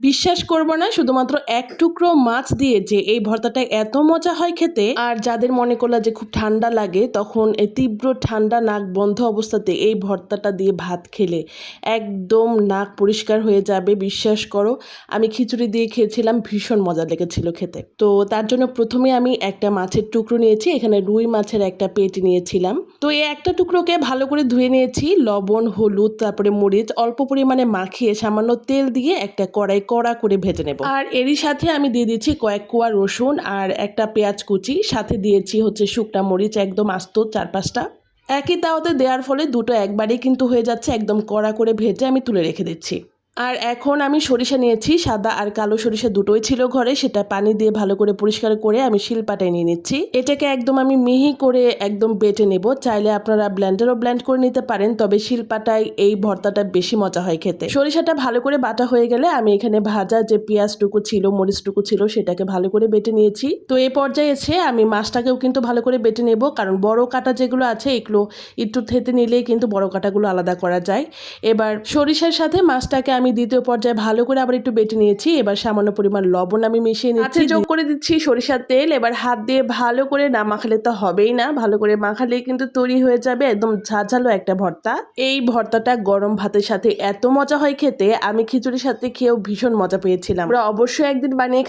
বিশ্বাস করবো না, শুধুমাত্র এক টুকরো মাছ দিয়ে যে এই ভর্তাটা এত মজা হয় খেতে। আর যাদের মনে করলা যে খুব ঠান্ডা লাগে, তখন এই তীব্র ঠান্ডা নাক বন্ধ অবস্থাতে এই ভর্তাটা দিয়ে ভাত খেলে একদম নাক পরিষ্কার হয়ে যাবে। বিশ্বাস করো, আমি খিচুড়ি দিয়ে খেয়েছিলাম, ভীষণ মজা লেগেছিল খেতে। তো তার জন্য প্রথমে আমি একটা মাছের টুকরো নিয়েছি, এখানে রুই মাছের একটা পেট নিয়েছিলাম। তো এই একটা টুকরোকে ভালো করে ধুয়ে নিয়েছি, লবণ, হলুদ, তারপরে মরিচ অল্প পরিমাণে মাখিয়ে সামান্য তেল দিয়ে একটা কড়াই কড়া করে ভেজে নেব। আর এরই সাথে আমি দিয়ে দিচ্ছি কয়েক কোয়া রসুন আর একটা পেঁয়াজ কুচি, সাথে দিয়েছি হচ্ছে শুকনা মরিচ একদম আস্ত 4-5টা। একই তাওতে দেওয়ার ফলে দুটো একবারেই কিন্তু হয়ে যাচ্ছে। একদম কড়া করে ভেজে আমি তুলে রেখে দিচ্ছি। আর এখন আমি সরিষা নিয়েছি, সাদা আর কালো সরিষা দুটোই ছিল ঘরে, সেটা পানি দিয়ে ভালো করে পরিষ্কার করে আমি শিলপাটায় নিয়ে নিচ্ছি। এটাকে একদম আমি মিহি করে একদম বেটে নেব। চাইলে আপনারা ব্লেন্ডারও ব্লেন্ড করে নিতে পারেন, তবে শিলপাটায় এই ভর্তাটা বেশি মজা হয় খেতে। সরিষাটা ভালো করে বাটা হয়ে গেলে আমি এখানে ভাজা যে পেঁয়াজটুকু ছিল, মরিচটুকু ছিল, সেটাকে ভালো করে বেটে নিয়েছি। তো এই পর্যায়ে এসে আমি মাছটাকেও কিন্তু ভালো করে বেটে নেব, কারণ বড় কাটা যেগুলো আছে এগুলো একটু থেতে নিলেই কিন্তু বড় কাটাগুলো আলাদা করা যায়। এবার সরিষার সাথে মাছটাকে আমি দ্বিতীয় পর্যায়ে ভালো করে আবার একটু বেটে নিয়েছি। এবার সামান্য পরিমাণ লবণ আমি মিশিয়ে নিচ্ছি, যোগ করে দিচ্ছি সরিষার তেল। এবার হাত দিয়ে ভালো করে না মাখালে তো হবেই না, ভালো করে মাখালেই কিন্তু তৈরি হয়ে যাবে একদম ঝাঝালো একটা ভর্তা। এই ভর্তাটা গরম ভাতের সাথে এত মজা হয় খেতে, আমি খিচুড়ির সাথে খেয়েও ভীষণ মজা পেয়েছিলাম। আমরা অবশ্যই একদিন বানিয়ে